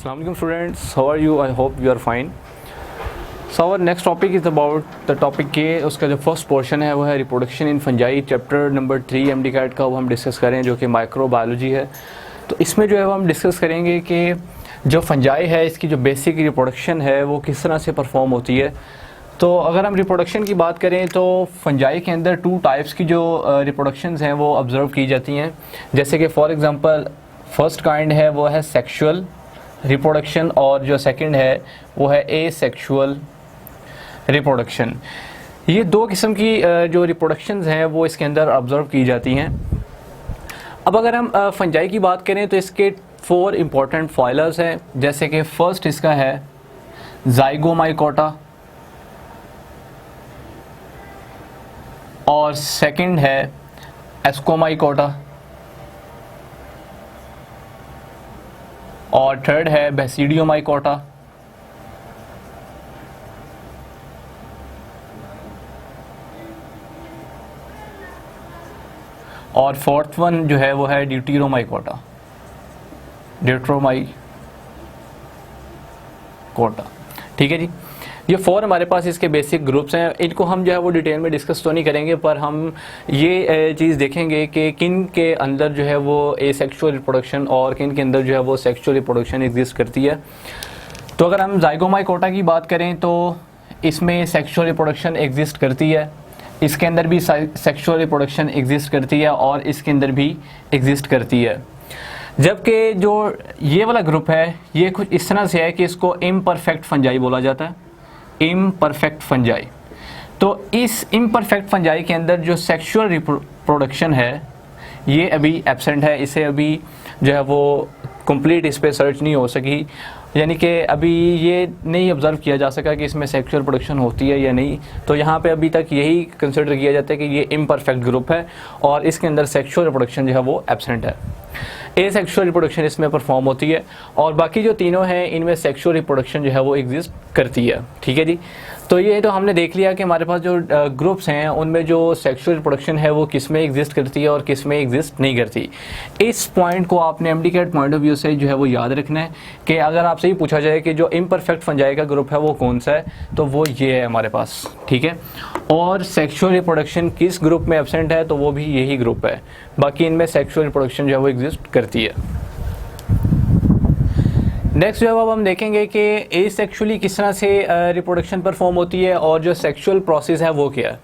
Assalamu alaikum students, how are you? I hope you are fine. So our next topic is about the topic के उसका जो first portion है वो है reproduction in fungi, chapter number 3 MDCAT का वो हम discuss करें जो कि माइक्रोबायोलॉजी है। तो इसमें जो है वो हम डिस्कस करेंगे कि जो फंजाई है इसकी जो बेसिक रिप्रोडक्शन है वो किस तरह से परफॉर्म होती है। तो अगर हम रिप्रोडक्शन की बात करें तो फंजाई के अंदर 2 टाइप्स की जो रिप्रोडक्शंस हैं वो ऑब्ज़र्व की जाती हैं। जैसे कि फॉर एग्ज़ाम्पल फर्स्ट काइंड है वो है सेक्सुअल रिप्रोडक्शन और जो सेकंड है वो है एसेक्सुअल रिप्रोडक्शन। ये 2 किस्म की जो रिप्रोडक्शंस हैं वो इसके अंदर ऑब्ज़र्व की जाती हैं। अब अगर हम फंजाई की बात करें तो इसके 4 इम्पॉर्टेंट फाइलर्स हैं। जैसे कि फ़र्स्ट इसका है ज़ाइगोमाइकोटा और सेकंड है एस्कोमाइकोटा और थर्ड है बेसिडियोमाइकोटा और फोर्थ वन जो है वो है ड्यूटेरोमाइकोटा। ठीक है जी, ये 4 हमारे पास इसके बेसिक ग्रुप्स हैं। इनको हम जो है वो डिटेल में डिस्कस तो नहीं करेंगे, पर हम ये चीज़ देखेंगे कि किन के अंदर जो है वो एसेक्सुअल रिप्रोडक्शन और किन के अंदर जो है वो सेक्सुअल रिप्रोडक्शन एग्जिस्ट करती है। तो अगर हम ज़ाइगोमाइकोटा की बात करें तो इसमें सेक्सुअल रिप्रोडक्शन एग्जिस्ट करती है, इसके अंदर भी सेक्सुअल रिप्रोडक्शन एग्जिस्ट करती है और इसके अंदर भी एग्जिस्ट करती है। जबकि जो ये वाला ग्रुप है ये कुछ इस तरह से है कि इसको इम्परफेक्ट फंजाई बोला जाता है, इम्परफेक्ट फंजाई। तो इस इम्परफेक्ट फंजाई के अंदर जो सेक्सुअल रिप्रोडक्शन है ये अभी एब्सेंट है, इसे अभी जो है वो कंप्लीट इस पर सर्च नहीं हो सकी, यानी कि अभी ये नहीं ऑब्ज़र्व किया जा सका कि इसमें सेक्सुअल प्रोडक्शन होती है या नहीं। तो यहाँ पे अभी तक यही कंसिडर किया जाता है कि ये इम्परफेक्ट ग्रुप है और इसके अंदर सेक्सुअल रिप्रोडक्शन जो है वो एब्सेंट है। एसेक्सुअल रिप्रोडक्शन इसमें परफॉर्म होती है और बाकी जो तीनों हैं इनमें सेक्सुअल रिप्रोडक्शन जो है वो एग्जिस्ट करती है। ठीक है जी, तो ये तो हमने देख लिया कि हमारे पास जो ग्रुप्स हैं उनमें जो सेक्सुअल रिप्रोडक्शन है वो किस में एग्जिस्ट करती है और किस में एग्जिस्ट नहीं करती। इस पॉइंट को आपने MDCAT point of view से जो है वो याद रखना है कि अगर आपसे ही पूछा जाए कि जो इम्परफेक्ट फंजाई का ग्रुप है वो कौन सा है तो वो ये है हमारे पास। ठीक है, और सेक्सुअल रिप्रोडक्शन किस ग्रुप में एब्सेंट है तो वो भी यही ग्रुप है, बाकी इनमें सेक्सुअल रिप्रोडक्शन जो है वो एग्जिस्ट करती है। नेक्स्ट जो है अब हम देखेंगे कि एसेक्सुअली किस तरह से रिप्रोडक्शन परफॉर्म होती है और जो सेक्सुअल प्रोसेस है वो क्या है।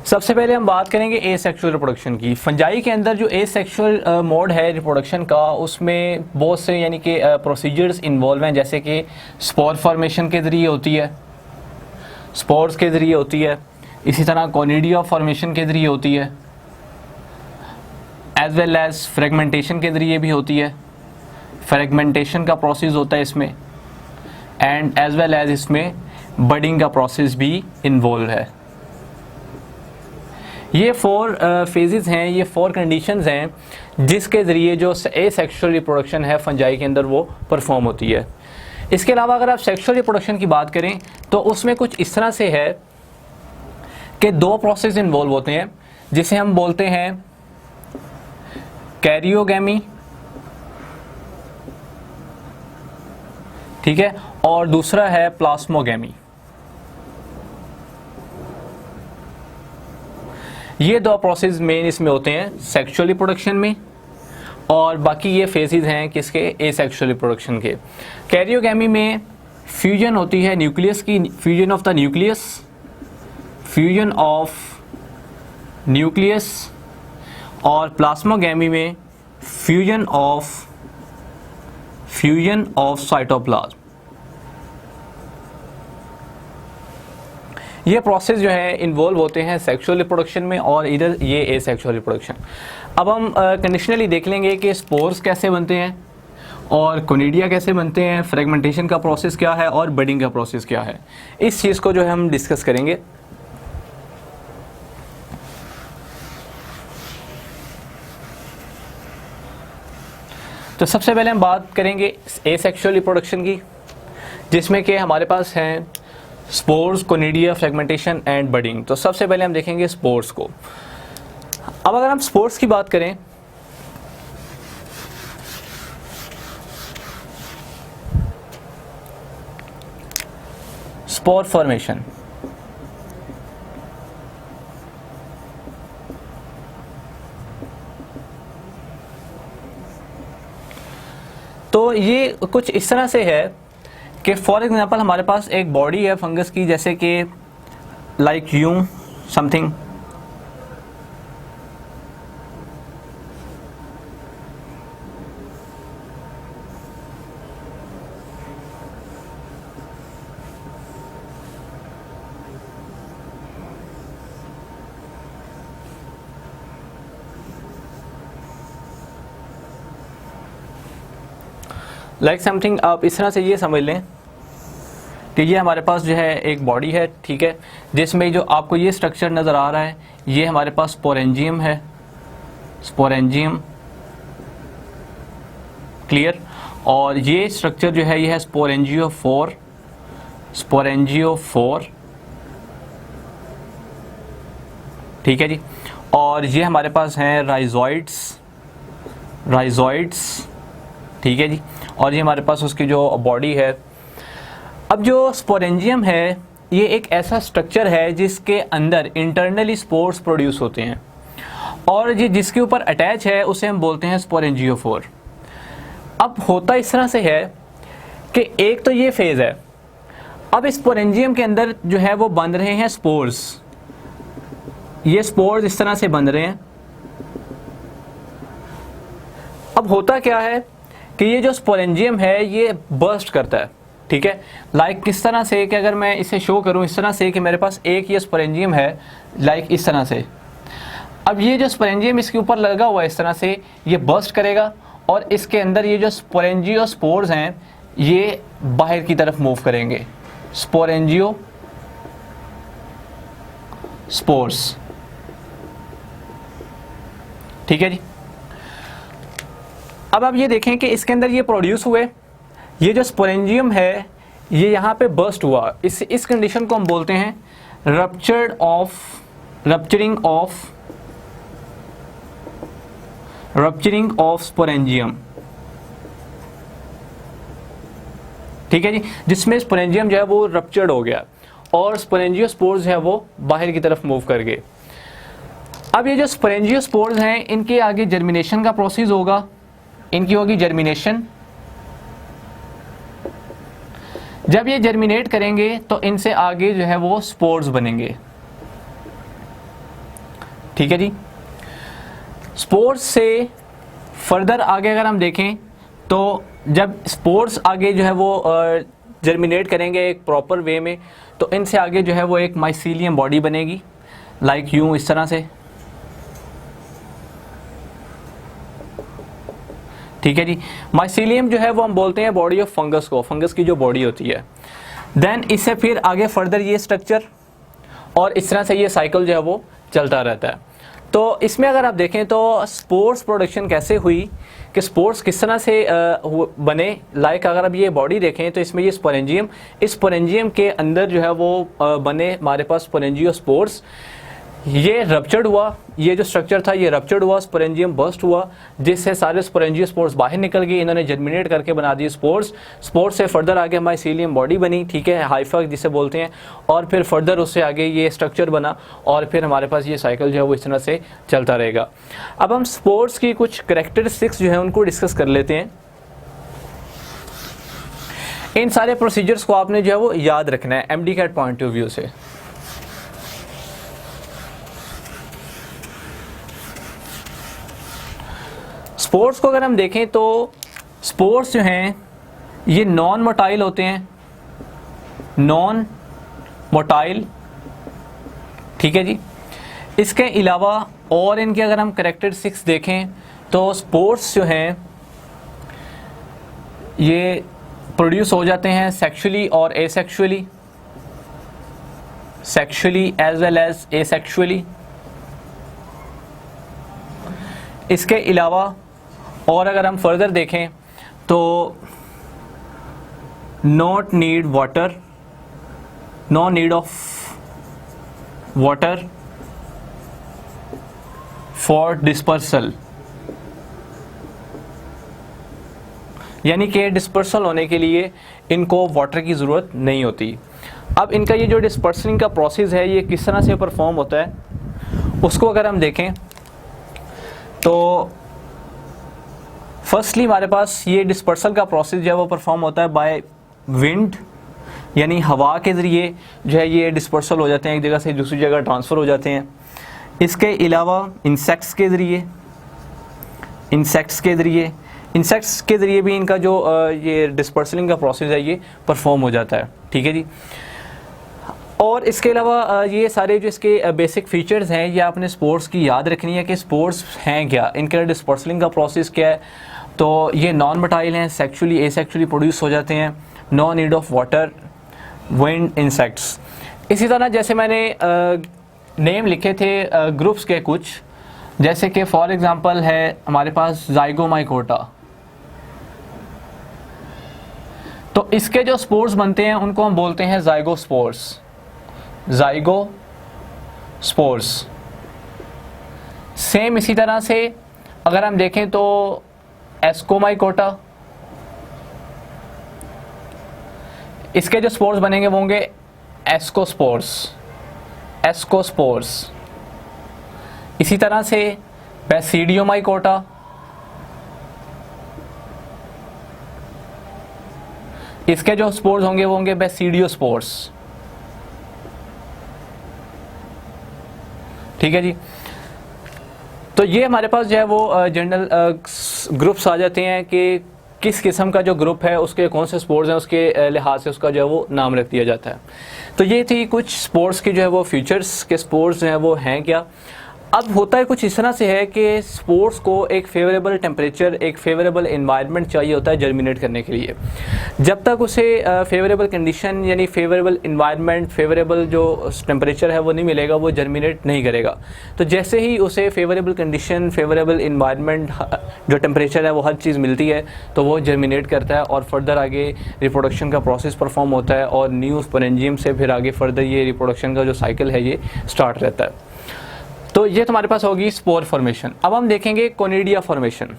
सबसे पहले हम बात करेंगे एसेक्सुअल रिप्रोडक्शन की। फंजाई के अंदर जो एसेक्सुअल मोड है रिप्रोडक्शन का उसमें बहुत से यानी कि प्रोसीजर्स इन्वॉल्व हैं। जैसे कि स्पोर फॉर्मेशन के ज़रिए होती है, स्पोर्स के ज़रिए होती है, इसी तरह कोनिडिया फॉर्मेशन के ज़रिए होती है, एज वेल एज फ्रेगमेंटेशन के ज़रिए भी होती है। फ्रेगमेंटेशन का प्रोसेस होता है इसमें एंड एज वेल एज इसमें बडिंग का प्रोसेस भी इन्वॉल्व है। ये 4 फेजेस हैं, ये 4 कंडीशंस हैं जिसके ज़रिए जो एसेक्सुअल रिप्रोडक्शन है फंजाई के अंदर वो परफॉर्म होती है। इसके अलावा अगर आप सेक्सुअल रिप्रोडक्शन की बात करें तो उसमें कुछ इस तरह से है कि 2 प्रोसेस इन्वॉल्व होते हैं जिसे हम बोलते हैं कैरियोगैमी, ठीक है, और दूसरा है प्लास्मोगैमी। ये 2 प्रोसेस मेन इसमें होते हैं सेक्सुअल रिप्रोडक्शन में और बाकी ये फेजेस हैं किसके, एसेक्सुअल रिप्रोडक्शन के। कैरियोगैमी में फ्यूजन होती है न्यूक्लियस की, fusion of the nucleus, fusion of nucleus, और प्लास्मोगैमी में फ्यूजन ऑफ साइटोप्लाज्म। ये प्रोसेस जो है इन्वॉल्व होते हैं सेक्सुअल रिप्रोडक्शन में और इधर ये एसेक्सुअल रिप्रोडक्शन। अब हम कंडीशनली देख लेंगे कि स्पोर्स कैसे बनते हैं और कोनिडिया कैसे बनते हैं, फ्रेगमेंटेशन का प्रोसेस क्या है और बडिंग का प्रोसेस क्या है। इस चीज़ को जो है हम डिस्कस करेंगे। तो सबसे पहले हम बात करेंगे एसेक्सुअल रिप्रोडक्शन की, जिसमें कि हमारे पास हैं spores, conidia, fragmentation and budding. तो सबसे पहले हम देखेंगे स्पोर्स को। अब अगर हम स्पोर्स की बात करें, स्पोर फॉर्मेशन, तो ये कुछ इस तरह से है कि फॉर एग्जांपल हमारे पास एक बॉडी है फंगस की, जैसे कि लाइक यूं समथिंग, लाइक समथिंग। आप इस तरह से ये समझ लें कि ये हमारे पास जो है एक बॉडी है, ठीक है, जिसमें जो आपको ये स्ट्रक्चर नज़र आ रहा है, ये हमारे पास स्पोरेंजियम है, स्पोरेंजियम, क्लियर। और ये स्ट्रक्चर जो है ये है स्पोरेंजियोफोर, स्पोरेंजियोफोर, ठीक है जी। और ये हमारे पास हैं राइजोइड्स, राइजोइड्स, ठीक है जी। और ये हमारे पास उसकी जो बॉडी है। अब जो स्पोरेंजियम है ये एक ऐसा स्ट्रक्चर है जिसके अंदर इंटरनली स्पोर्स प्रोड्यूस होते हैं, और ये जिसके ऊपर अटैच है उसे हम बोलते हैं स्पोरेंजियोफोर। अब होता इस तरह से है कि एक तो ये फेज़ है, अब इस स्पोरेंजियम के अंदर जो है वो बन रहे हैं स्पोर्स, ये स्पोर्स इस तरह से बन रहे हैं। अब होता क्या है कि ये जो स्पोरेंजियम है ये बर्स्ट करता है, ठीक है। लाइक किस तरह से कि अगर मैं इसे शो करूं इस तरह से कि मेरे पास एक ये स्पोरेंजियम है, लाइक इस तरह से। अब ये जो स्पोरेंजियम इसके ऊपर लगा हुआ है इस तरह से, ये बर्स्ट करेगा और इसके अंदर ये जो स्पोरेंजियो स्पोर्स हैं ये बाहर की तरफ मूव करेंगे, स्पोरेंजियो स्पोर्स, ठीक है जी। अब आप ये देखें कि इसके अंदर ये प्रोड्यूस हुए, ये जो स्पोरेंजियम है ये यहाँ पे बर्स्ट हुआ, इस कंडीशन को हम बोलते हैं रप्चरिंग ऑफ स्पोरेंजियम, ठीक है जी, जिसमें स्पोरेंजियम जो है वो रप्चर्ड हो गया और स्पोरेंजियोस्पोर्स जो है वो बाहर की तरफ मूव कर गए। अब ये जो स्पोरेंजियोस्पोर्स हैं इनके आगे जर्मिनेशन का प्रोसेस होगा, इनकी होगी जर्मिनेशन। जब ये जर्मिनेट करेंगे तो इनसे आगे जो है वो स्पोर्स बनेंगे, ठीक है जी। स्पोर्स से फर्दर आगे अगर हम देखें तो जब स्पोर्स आगे जो है वो जर्मिनेट करेंगे एक प्रॉपर वे में, तो इनसे आगे जो है वो एक माइसीलियम बॉडी बनेगी, लाइक यूं इस तरह से, ठीक है जी। माइसीलियम जो है वो हम बोलते हैं बॉडी ऑफ फंगस को, फंगस की जो बॉडी होती है। देन इससे फिर आगे फर्दर ये स्ट्रक्चर और इस तरह से ये साइकिल जो है वो चलता रहता है। तो इसमें अगर आप देखें तो स्पोर्स प्रोडक्शन कैसे हुई, कि स्पोर्स किस तरह से बने, लाइक अगर आप ये बॉडी देखें तो इसमें ये स्पोरेंजियम, इस स्पोरेंजियम के अंदर जो है वो बने हमारे पास स्पोरेंजियोस्पोर्स, ये रप्चर्ड हुआ, ये जो स्ट्रक्चर था ये रप्चर्ड हुआ, स्पोरेंजियम बर्स्ट हुआ, जिससे सारे स्पोरेंजियोस्पोर्स बाहर निकल गए, इन्होंने जर्मिनेट करके बना दिए स्पोर्स। स्पोर्स से फर्दर आगे माइसीलियम बॉडी बनी, ठीक है, हाइफा जिसे बोलते हैं, और फिर फर्दर उससे आगे ये स्ट्रक्चर बना और फिर हमारे पास ये साइकिल जो है वो इस तरह से चलता रहेगा। अब हम स्पोर्स की कुछ कैरेक्टरिस्टिक्स जो है उनको डिस्कस कर लेते हैं। इन सारे प्रोसीजर्स को आपने जो है वो याद रखना है MDCAT point of view से। स्पोर्स को अगर हम देखें तो स्पोर्स जो हैं ये नॉन मोटाइल होते हैं, नॉन मोटाइल, ठीक है जी। इसके अलावा और इनके अगर हम कैरेक्टरिस्टिक्स देखें तो स्पोर्स जो हैं ये प्रोड्यूस हो जाते हैं सेक्सुअली और asexually, sexually as well as asexually. इसके अलावा और अगर हम फर्दर देखें तो not need water, no need of water, for dispersal, यानी कि डिस्पर्सल होने के लिए इनको वाटर की ज़रूरत नहीं होती। अब इनका ये जो डिस्पर्सिंग का प्रोसेस है ये किस तरह से परफॉर्म होता है उसको अगर हम देखें तो फर्स्टली हमारे पास ये डिस्पर्सल का प्रोसेस जो है वो परफॉर्म होता है बाय विंड, यानी हवा के ज़रिए जो है ये डिस्पर्सल हो जाते हैं, एक जगह से दूसरी जगह ट्रांसफ़र हो जाते हैं। इसके अलावा इंसेक्ट्स के ज़रिए भी इनका जो ये डिस्पर्सलिंग का प्रोसेस है ये परफॉर्म हो जाता है, ठीक है जी। और इसके अलावा ये सारे जो इसके बेसिक फीचर्स हैं ये आपने स्पोर्स की याद रखनी है कि स्पोर्स हैं क्या, इनका डिस्पर्सलिंग का प्रोसेस क्या है। तो ये नॉन मोटाइल हैं, सेक्सुअली एसेक्सुअली प्रोड्यूस हो जाते हैं, no need of water, wind insects. इसी तरह जैसे मैंने नेम लिखे थे ग्रुप्स के कुछ, जैसे कि फॉर एग्जांपल है हमारे पास ज़ाइगोमाइकोटा, तो इसके जो स्पोर्स बनते हैं उनको हम बोलते हैं ज़ाइगोस्पोर्स। सेम इसी तरह से अगर हम देखें तो एस्कोमाइकोटा, इसके जो स्पोर्स बनेंगे वो होंगे एस्कोस्पोर्स। इसी तरह से बैसिडियोमाइकोटा, इसके जो स्पोर्स होंगे वो होंगे बैसिडियोस्पोर्स, ठीक है जी। तो ये हमारे पास जो है वो जनरल ग्रुप्स आ जाते हैं कि किस किस्म का जो ग्रुप है उसके कौन से स्पोर्स हैं, उसके लिहाज से उसका जो है वो नाम रख दिया जाता है। तो ये थी कुछ स्पोर्स की जो है वो फीचर्स के स्पोर्स जो हैं वो हैं क्या। अब होता है कुछ इस तरह से है कि स्पोर्स को एक फेवरेबल टेम्परेचर, एक फेवरेबल एनवायरनमेंट चाहिए होता है जर्मिनेट करने के लिए। जब तक उसे फेवरेबल कंडीशन यानी फेवरेबल एनवायरनमेंट, फेवरेबल जो टेम्परेचर है वो नहीं मिलेगा वो जर्मिनेट नहीं करेगा। तो जैसे ही उसे फेवरेबल कंडीशन, फेवरेबल एनवायरनमेंट, जो टेम्परेचर है वो हर चीज़ मिलती है तो वो जर्मिनेट करता है और फर्दर आगे रिप्रोडक्शन का प्रोसेस परफॉर्म होता है और न्यू स्पोरेंजियम से फिर आगे फर्दर ये रिप्रोडक्शन का जो साइकिल है ये स्टार्ट रहता है। तो ये तुम्हारे पास होगी स्पोर फॉर्मेशन। अब हम देखेंगे कोनिडिया फॉर्मेशन।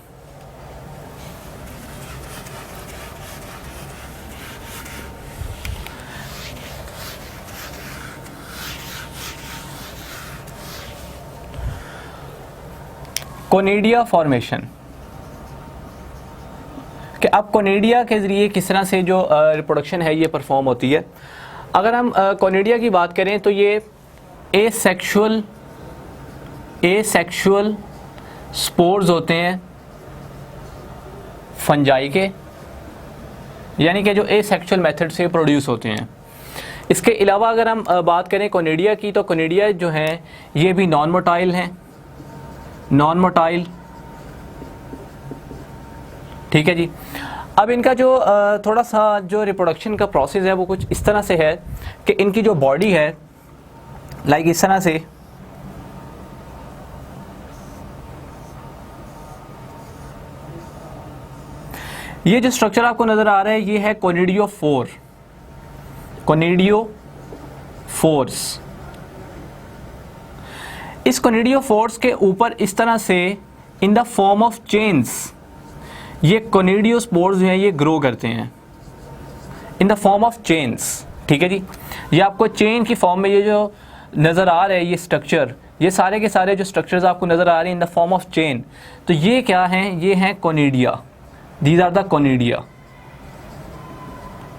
कोनिडिया फॉर्मेशन कि अब कोनिडिया के ज़रिए किस तरह से जो रिप्रोडक्शन है ये परफॉर्म होती है। अगर हम कोनिडिया की बात करें तो ये एसेक्सुअल स्पोर्स होते हैं फंजाई के, यानी कि जो एसेक्सुअल मेथड से प्रोड्यूस होते हैं। इसके अलावा अगर हम बात करें कोनिडिया की तो कोनिडिया जो हैं ये भी नॉन मोटाइल हैं, ठीक है जी। अब इनका जो थोड़ा सा जो रिप्रोडक्शन का प्रोसेस है वो कुछ इस तरह से है कि इनकी जो बॉडी है लाइक इस तरह से, ये जो स्ट्रक्चर आपको नजर आ रहा है ये है कोनिडियोफोर्स। इस कोनिडियोफोर्स के ऊपर इस तरह से इन द फॉर्म ऑफ चेन्स ये कोनिडियोस्पोर्स जो हैं ये ग्रो करते हैं in the form of chains, ठीक है जी। ये आपको चेन की फॉर्म में ये जो नज़र आ रहा है ये स्ट्रक्चर, ये सारे के सारे जो स्ट्रक्चर्स आपको नज़र आ रहे हैं in the form of chain, तो ये क्या हैं, ये हैं conidia. These are the conidia,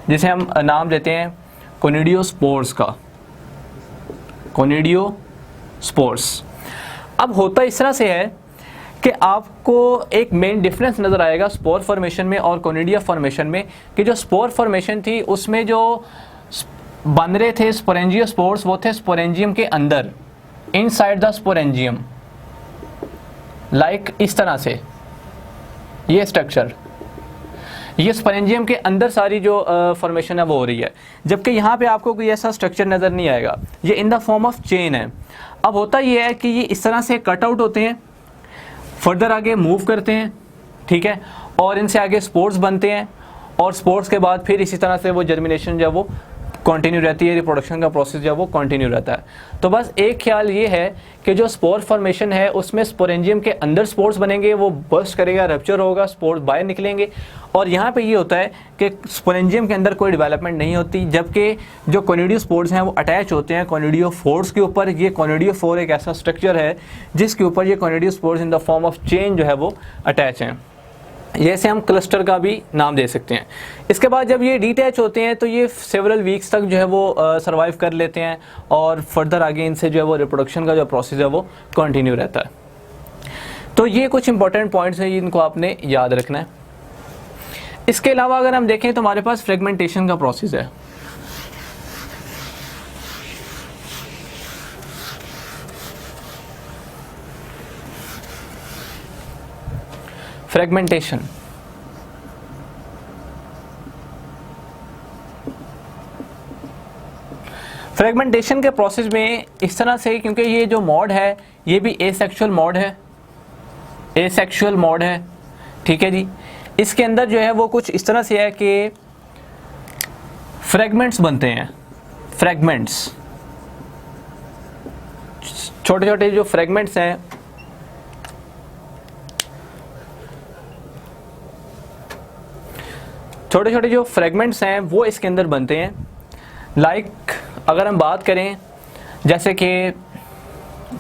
जिसे हम नाम देते हैं कोनिडियोस्पोर्स का, कोनिडियोस्पोर्स। अब होता इस तरह से है कि आपको एक मेन डिफरेंस नज़र आएगा स्पोर फॉर्मेशन में और कोनिडिया फॉर्मेशन में, कि जो स्पोर फॉर्मेशन थी उसमें जो बन रहे थे स्पोरेंजियोस्पोर्स वो थे स्पोरेंजियम के अंदर, इनसाइड द स्पोरेंजियम, लाइक इस तरह से ये स्ट्रक्चर, ये स्पोरेंजियम के अंदर सारी जो फॉर्मेशन है वो हो रही है, जबकि यहाँ पे आपको कोई ऐसा स्ट्रक्चर नज़र नहीं आएगा, ये इन द फॉर्म ऑफ चेन है। अब होता ये है कि ये इस तरह से कट आउट होते हैं, फर्दर आगे मूव करते हैं, ठीक है, और इनसे आगे स्पोर्स बनते हैं और स्पोर्स के बाद फिर इसी तरह से वो जर्मिनेशन जो वो कंटिन्यू रहती है, रिप्रोडक्शन का प्रोसेस जो है वो कंटिन्यू रहता है। तो बस एक ख्याल ये है कि जो स्पोर फॉर्मेशन है उसमें स्पोरेंजियम के अंदर स्पोर्स बनेंगे, वो बर्स्ट करेगा, रप्चर होगा, स्पोर्स बाहर निकलेंगे। और यहाँ पे ये होता है कि स्पोरेंजियम के अंदर कोई डेवलपमेंट नहीं होती, जबकि जो कोनिडियोस्पोर्स हैं वो अटैच होते हैं कोनिडियोफोर्स के ऊपर। ये कोनिडियोफोर एक ऐसा स्ट्रक्चर है जिसके ऊपर ये conidiospores in the form of chain जो है वो अटैच हैं। जैसे हम क्लस्टर का भी नाम दे सकते हैं। इसके बाद जब ये डिटैच होते हैं तो ये सेवरल वीक्स तक जो है वो सर्वाइव कर लेते हैं और फर्दर आगे इनसे जो है वो रिप्रोडक्शन का जो प्रोसेस है वो कंटिन्यू रहता है। तो ये कुछ इंपॉर्टेंट पॉइंट्स हैं, इनको आपने याद रखना है। इसके अलावा अगर हम देखें तो हमारे पास फ्रेगमेंटेशन का प्रोसेस है। फ्रेगमेंटेशन फ्रेगमेंटेशन के प्रोसेस में इस तरह से, क्योंकि ये जो मोड है ये भी एसेक्सुअल मोड है, एसेक्सुअल मोड है, ठीक है जी। इसके अंदर जो है वो कुछ इस तरह से है कि फ्रेगमेंट्स बनते हैं, फ्रेगमेंट्स, छोटे छोटे जो फ्रेगमेंट्स हैं छोटे छोटे जो फ्रेगमेंट्स हैं वो इसके अंदर बनते हैं। लाइक अगर हम बात करें जैसे कि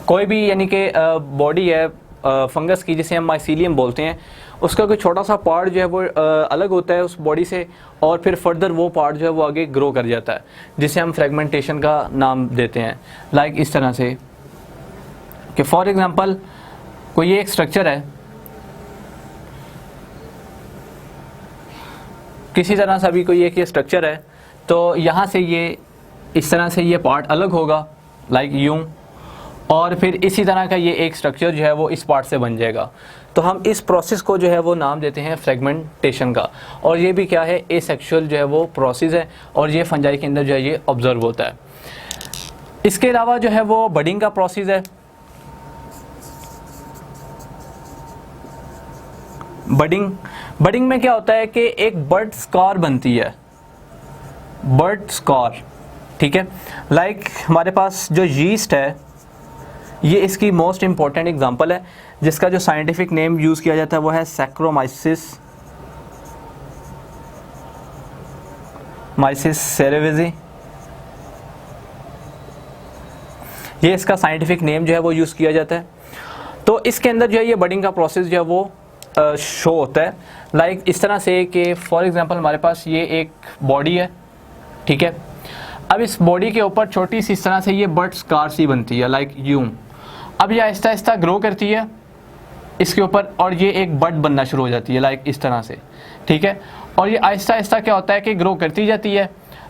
कोई भी यानी कि बॉडी है फंगस की, जिसे हम माइसीलियम बोलते हैं, उसका कोई छोटा सा पार्ट जो है वो अलग होता है उस बॉडी से, और फिर फर्दर वो पार्ट जो है वो आगे ग्रो कर जाता है, जिसे हम फ्रेगमेंटेशन का नाम देते हैं। लाइक इस तरह से कि फॉर एग्जांपल कोई ये एक स्ट्रक्चर है, किसी तरह से भी कोई एक ये स्ट्रक्चर है, तो यहाँ से ये इस तरह से ये पार्ट अलग होगा, लाइक यूं, और फिर इसी तरह का ये एक स्ट्रक्चर जो है वो इस पार्ट से बन जाएगा। तो हम इस प्रोसेस को जो है वो नाम देते हैं फ्रेगमेंटेशन का। और ये भी क्या है, एसेक्सुअल जो है वो प्रोसेस है, और ये फंजाई के अंदर जो है ये ऑब्जर्व होता है। इसके अलावा जो है वो बडिंग का प्रोसेस है। बडिंग में क्या होता है कि एक बड स्कार बनती है, बड स्कार, ठीक है। लाइक हमारे पास जो यीस्ट है ये इसकी मोस्ट इंपॉर्टेंट एग्जांपल है, जिसका जो साइंटिफिक नेम यूज़ किया जाता है वो है सैक्रोमाइसिस सेरेविजी। ये इसका साइंटिफिक नेम जो है वो यूज़ किया जाता है। तो इसके अंदर जो है ये बडिंग का प्रोसेस जो है वो शो होता है। लाइक इस तरह से कि फॉर एग्जांपल हमारे पास ये एक बॉडी है, ठीक है। अब इस बॉडी के ऊपर छोटी सी इस तरह से ये बड स्कार सी बनती है, लाइक यूं। अब ये आहिस्ता आहिस्ता ग्रो करती है इसके ऊपर, और ये एक बड बनना शुरू हो जाती है, लाइक इस तरह से, ठीक है। और ये आहिस्ता आहिस्ता क्या होता है कि ग्रो करती जाती है।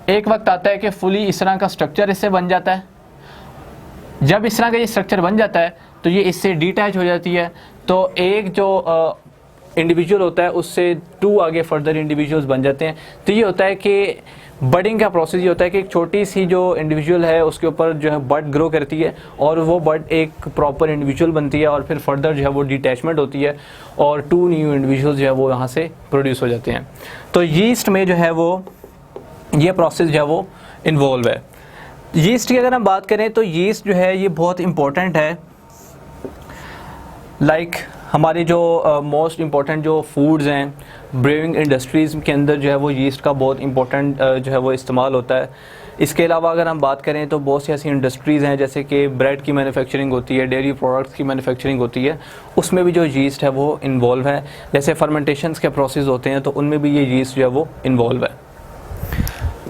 एक वक्त आता है कि फुली इस तरह का स्ट्रक्चर इससे बन जाता है। जब इस तरह का ये स्ट्रक्चर बन जाता है तो ये इससे डिटैच हो जाती है। तो एक जो इंडिविजुअल होता है उससे 2 आगे फर्दर इंडिविजुअल्स बन जाते हैं। तो ये होता है कि बडिंग का प्रोसेस ये होता है कि एक छोटी सी जो इंडिविजुअल है उसके ऊपर जो है बड ग्रो करती है, और वो बड एक प्रॉपर इंडिविजुअल बनती है, और फिर फर्दर जो है वो डिटैचमेंट होती है, और 2 न्यू इंडिविजुअल्स जो है वो यहाँ से प्रोड्यूस हो जाते हैं। तो यीस्ट में जो है वो ये प्रोसेस जो है वो इन्वॉल्व है। यीस्ट की अगर हम बात करें तो यीस्ट जो है ये बहुत इंपॉर्टेंट है। लाइक हमारे जो मोस्ट इम्पॉर्टेंट जो फूड्स हैं, ब्रेविंग इंडस्ट्रीज़ के अंदर जो है वो यीस्ट का बहुत इम्पोर्टेंट जो है वो इस्तेमाल होता है। इसके अलावा अगर हम बात करें तो बहुत सी ऐसी इंडस्ट्रीज़ हैं जैसे कि ब्रेड की मैन्युफैक्चरिंग होती है, डेयरी प्रोडक्ट्स की मैन्युफैक्चरिंग होती है, उसमें भी जो यीस्ट है वो इन्वॉल्व है। जैसे फर्मेंटेशंस के प्रोसेस होते हैं तो उनमें भी ये यीस्ट जो है वो इन्वॉल्व है।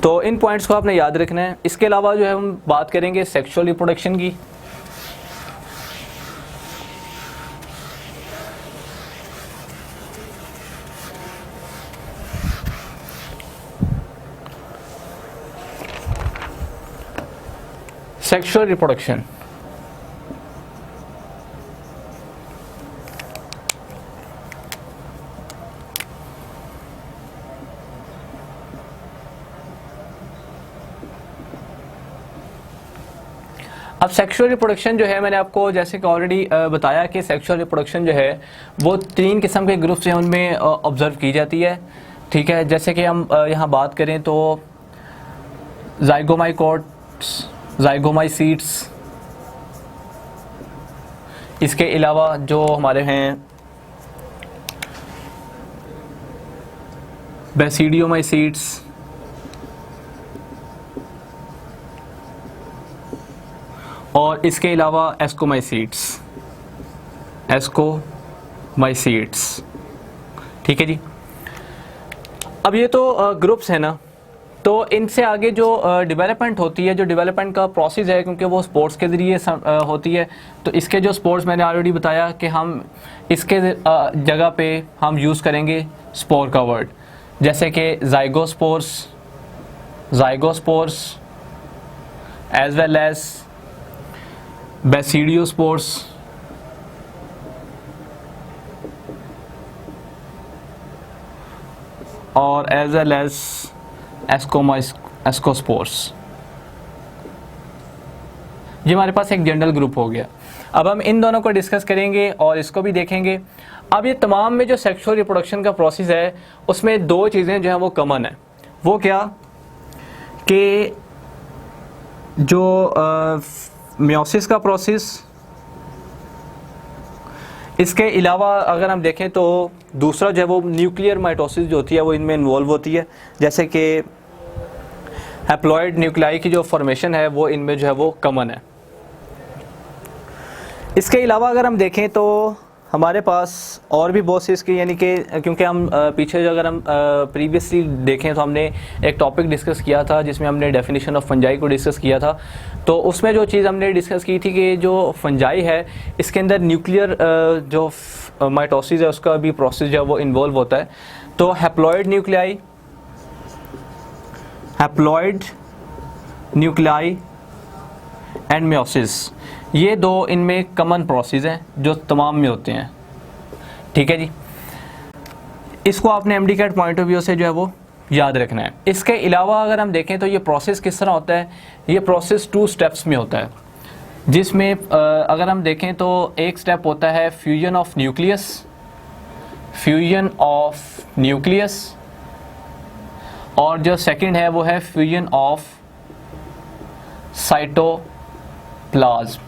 तो इन पॉइंट्स को आपने याद रखना है। इसके अलावा जो है हम बात करेंगे सेक्सुअल रिप्रोडक्शन की। सेक्सुअल रिप्रोडक्शन अब सेक्सुअल रिप्रोडक्शन जो है मैंने आपको जैसे कि ऑलरेडी बताया कि सेक्सुअल रिप्रोडक्शन जो है वो 3 किस्म के ग्रुप्स हैं उनमें ऑब्जर्व की जाती है, ठीक है। जैसे कि हम यहाँ बात करें तो ज़ाइगोमाइकोट्स, ज़ाइगोमाइसीट्स। इसके अलावा जो हमारे हैं बेसिडियोमाइसीट्स, और इसके अलावा एस्कोमाइसीट्स, एस्कोमाइसीट्स। ठीक है जी। अब ये तो ग्रुप्स है ना, तो इनसे आगे जो डेवलपमेंट होती है, जो डेवलपमेंट का प्रोसेस है, क्योंकि वो स्पोर्ट्स के ज़रिए होती है, तो इसके जो स्पोर्ट्स मैंने ऑलरेडी बताया कि हम इसके जगह पे हम यूज़ करेंगे स्पोर का वर्ड, जैसे कि ज़ाइगोस्पोर्स, ज़ाइगोस्पोर्स, एज वेल एज बेसिडियोस्पोर्स, और एज वेल एज एस्कोस्पोर्स। ये हमारे पास एक जनरल ग्रुप हो गया। अब हम इन दोनों को डिस्कस करेंगे और इसको भी देखेंगे। अब ये तमाम में जो सेक्सुअल रिप्रोडक्शन का प्रोसेस है, उसमें दो चीज़ें जो हैं वो कॉमन है। वो क्या कि जो मियोसिस का प्रोसेस, इसके अलावा अगर हम देखें तो दूसरा जो है वो न्यूक्लियर माइटोसिस जो होती है वो इनमें इन्वॉल्व होती है, जैसे कि हैप्लॉइड न्यूक्लियाई की जो फॉर्मेशन है वो इनमें जो है वो कॉमन है। इसके अलावा अगर हम देखें तो हमारे पास और भी बहुत सी इसकी, यानी कि क्योंकि हम पीछे जो अगर हम प्रीवियसली देखें तो हमने एक टॉपिक डिस्कस किया था जिसमें हमने डेफिनेशन ऑफ फंजाई को डिस्कस किया था। तो उसमें जो चीज़ हमने डिस्कस की थी कि जो फंजाई है इसके अंदर न्यूक्लियर जो माइटोसिस है उसका भी प्रोसेस जो है वो इन्वॉल्व होता है। तो haploid nuclei, haploid nuclei and meiosis, ये दो इनमें कॉमन प्रोसेस हैं जो तमाम में होते हैं। ठीक है जी। इसको आपने एमडीकैट पॉइंट ऑफ व्यू से जो है वो याद रखना है। इसके अलावा अगर हम देखें तो ये प्रोसेस किस तरह होता है, ये प्रोसेस 2 स्टेप्स में होता है, जिसमें अगर हम देखें तो एक स्टेप होता है fusion of nucleus, fusion of nucleus, और जो सेकंड है वो है फ्यूजन ऑफ साइटोप्लाज्म।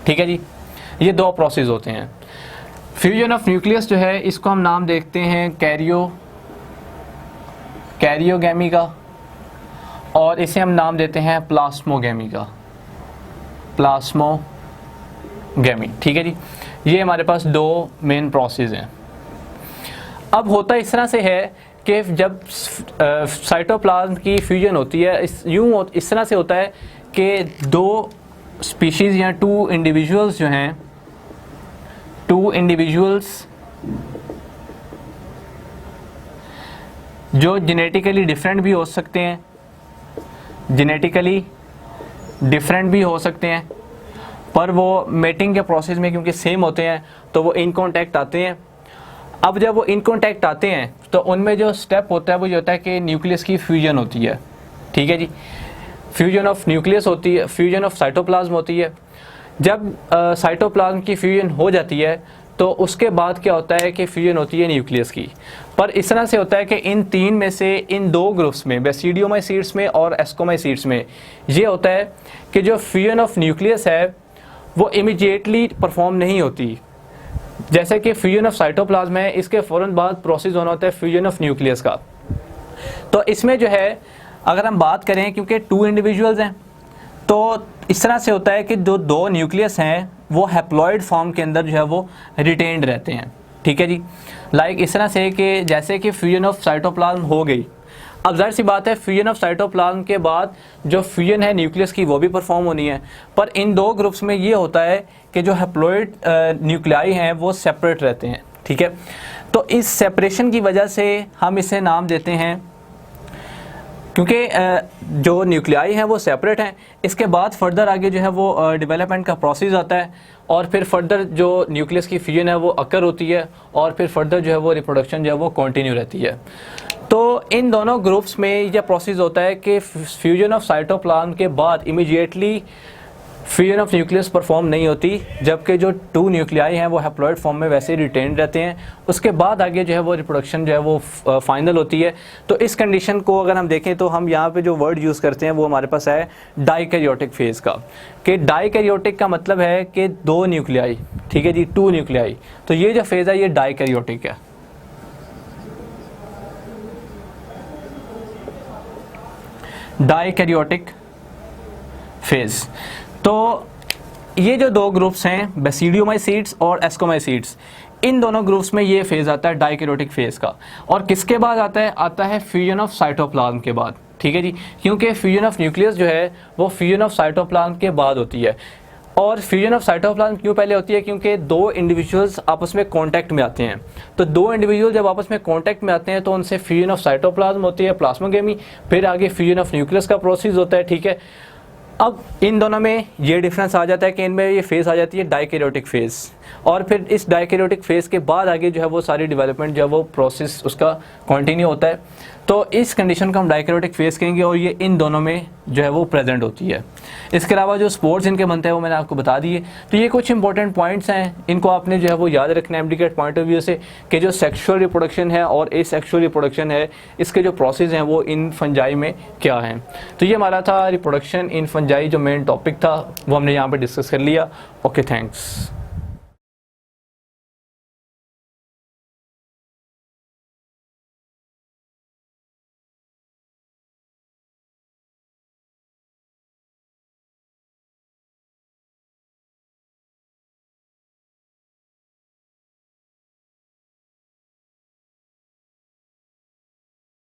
ठीक है जी। ये दो प्रोसेस होते हैं। फ्यूजन ऑफ न्यूक्लियस जो है इसको हम नाम देखते हैं कैरियोगेमी का, और इसे हम नाम देते हैं प्लास्मोगेमी का, प्लास्मोगेमी। ठीक है जी। ये हमारे पास दो मेन प्रोसेस हैं। अब होता इस तरह से है कि जब साइटोप्लाज्म की फ्यूजन होती है इस तरह से होता है कि दो स्पीशीज़ या 2 इंडिविजुअल्स जो हैं, 2 इंडिविजुअल्स जो जेनेटिकली डिफरेंट भी हो सकते हैं, जेनेटिकली डिफरेंट भी हो सकते हैं, पर वो मेटिंग के प्रोसेस में क्योंकि सेम होते हैं तो वो इन कॉन्टैक्ट आते हैं। अब जब वो इन कॉन्टैक्ट आते हैं तो उनमें जो स्टेप होता है वो ये होता है कि न्यूक्लियस की फ्यूजन होती है। ठीक है जी। फ्यूजन ऑफ न्यूक्लियस होती है, फ्यूजन ऑफ साइटोप्लाज्म होती है। जब साइटोप्लाज्म की फ्यूजन हो जाती है तो उसके बाद क्या होता है कि फ्यूजन होती है न्यूक्लियस की। पर इस तरह से होता है कि इन 3 में से इन 2 ग्रुप्स में, बेसिडियोमाइसीट्स में और एस्कोमाइसीट्स में, ये होता है कि जो फ्यूजन ऑफ न्यूक्लियस है वो इमीडिएटली परफॉर्म नहीं होती। जैसे कि फ्यूजन ऑफ साइटोप्लाज्म है, इसके फ़ौरन बाद प्रोसेस होना होता है फ्यूजन ऑफ न्यूक्लियस का। तो इसमें जो है अगर हम बात करें, क्योंकि 2 इंडिविजुअल्स हैं, तो इस तरह से होता है कि जो 2 न्यूक्लियस हैं वो हैप्लॉइड फॉर्म के अंदर जो है वो रिटेन्ड रहते हैं। ठीक है जी। लाइक इस तरह से कि जैसे कि फ्यूजन ऑफ साइटोप्लाज्म हो गई, अब जाहिर सी बात है फ्यूजन ऑफ साइटोप्लाज्म के बाद जो फ्यूजन है न्यूक्लियस की वो भी परफॉर्म होनी है। पर इन 2 ग्रुप्स में ये होता है कि जो हैप्लॉइड न्यूक्लियाई हैं वो सेपरेट रहते हैं। ठीक है। तो इस सेपरेशन की वजह से हम इसे नाम देते हैं, क्योंकि जो न्यूक्लियाई हैं वो सेपरेट हैं, इसके बाद फर्दर आगे जो है वो डेवलपमेंट का प्रोसेस आता है और फिर फर्दर जो न्यूक्लियस की फ्यूजन है वो अकर होती है और फिर फर्दर जो है वो रिप्रोडक्शन जो है वो कंटिन्यू रहती है। तो इन दोनों ग्रुप्स में यह प्रोसेस होता है कि फ्यूजन ऑफ साइटोप्लाज्म के बाद immediately fusion of nucleus perform नहीं होती, जबकि जो 2 न्यूक्लियाई हैं वो हैप्लॉइड फॉर्म में वैसे ही रिटेन रहते हैं। उसके बाद आगे जो है वो रिप्रोडक्शन जो है वो फाइनल होती है। तो इस कंडीशन को अगर हम देखें तो हम यहाँ पे जो वर्ड यूज़ करते हैं वो हमारे पास है डाइकैरियोटिक फेज़ का, कि डाइकैरियोटिक का मतलब है कि 2 न्यूक्लियाई, ठीक है जी, 2 न्यूक्लियाई। तो ये जो फेज़ है ये डाइकैरियोटिक है। Dikaryotic phase. तो ये जो 2 ग्रुप्स हैं बेसिडियोमाइसीड्स और एस्कोमाइसीड्स, इन दोनों ग्रुप्स में ये फेज़ आता है डाइकैरियोटिक फेज़ का। और किसके बाद आता है फ्यूजन ऑफ साइटोप्लाज्म के बाद, ठीक है जी, क्योंकि फ्यूजन ऑफ न्यूक्लियस जो है वो फ्यूजन ऑफ साइटोप्लाज्म के बाद होती है। और फ्यूजन ऑफ साइटोप्लाज्म क्यों पहले होती है? क्योंकि 2 इंडिविजुअल्स आपस में कांटेक्ट में आते हैं। तो 2 इंडिविजुअल जब आपस में कांटेक्ट में आते हैं तो उनसे फ्यूजन ऑफ साइटोप्लाज्म होती है, प्लाज्मोगेमी, फिर आगे फ्यूजन ऑफ न्यूक्लियस का प्रोसेस होता है, ठीक है। अब इन दोनों में ये डिफरेंस आ जाता है कि इनमें ये फेज़ आ जाती है डाइकैरियोटिक फेज़, और फिर इस डाइकैरियोटिक फेज़ के बाद आगे जो है वो सारी डेवलपमेंट जो है वो प्रोसेस उसका कंटिन्यू होता है। तो इस कंडीशन को हम डाइकैरियोटिक फेज़ कहेंगे, और ये इन दोनों में जो है वो प्रेजेंट होती है। इसके अलावा जो स्पोर्ट्स इनके बनते हैं वो मैंने आपको बता दिए। तो ये कुछ इंपॉर्टेंट पॉइंट्स हैं, इनको आपने जो है वो याद रखना है एमडीकेट पॉइंट ऑफ व्यू से, कि जो सेक्सुअल रिप्रोडक्शन है और एसेक्सुअल रिप्रोडक्शन है, इसके जो प्रोसेस हैं वो इन फंजाई में क्या हैं। तो ये हमारा था रिप्रोडक्शन इन फंजाई, जो मेन टॉपिक था वो हमने यहाँ पर डिस्कस कर लिया। Okay, thanks.